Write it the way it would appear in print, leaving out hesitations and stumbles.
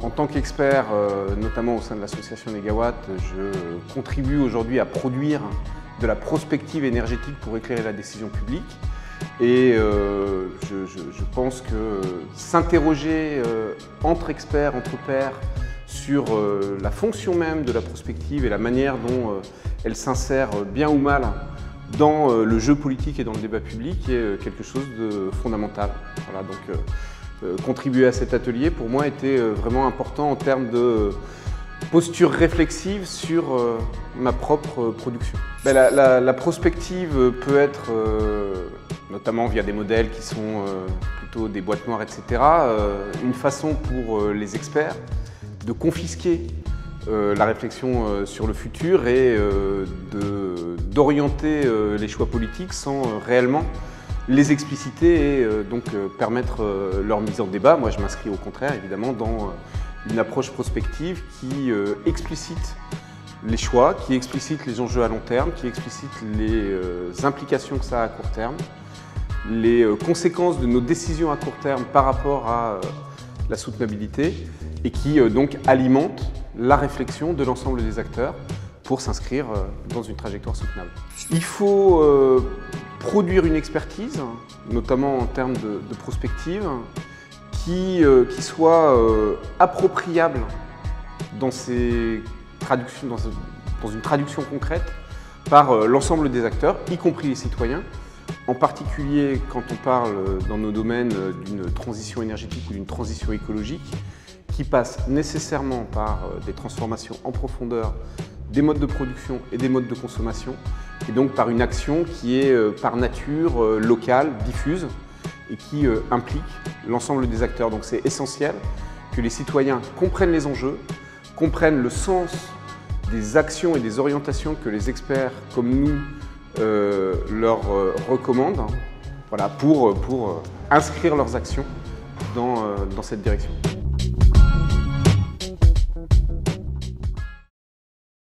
En tant qu'expert, notamment au sein de l'association Négawatt, je contribue aujourd'hui à produire de la prospective énergétique pour éclairer la décision publique. Et je pense que s'interroger entre experts, entre pairs, sur la fonction même de la prospective et la manière dont elle s'insère bien ou mal dans le jeu politique et dans le débat public est quelque chose de fondamental. Voilà, donc, contribuer à cet atelier, pour moi, était vraiment important en termes de posture réflexive sur ma propre production. La prospective peut être, notamment via des modèles qui sont plutôt des boîtes noires, etc., une façon pour les experts de confisquer la réflexion sur le futur et d'orienter les choix politiques sans réellement les expliciter et donc permettre leur mise en débat. Moi, je m'inscris au contraire, évidemment, dans une approche prospective qui explicite les choix, qui explicite les enjeux à long terme, qui explicite les implications que ça a à court terme, les conséquences de nos décisions à court terme par rapport à la soutenabilité et qui donc alimente la réflexion de l'ensemble des acteurs pour s'inscrire dans une trajectoire soutenable. Il faut produire une expertise, notamment en termes de prospective, qui soit appropriable dans une traduction concrète par l'ensemble des acteurs, y compris les citoyens, en particulier quand on parle dans nos domaines d'une transition énergétique ou d'une transition écologique, qui passe nécessairement par des transformations en profondeur des modes de production et des modes de consommation, et donc par une action qui est par nature locale, diffuse, et qui implique l'ensemble des acteurs. Donc c'est essentiel que les citoyens comprennent les enjeux, comprennent le sens des actions et des orientations que les experts comme nous leur recommandent, voilà, pour inscrire leurs actions dans cette direction.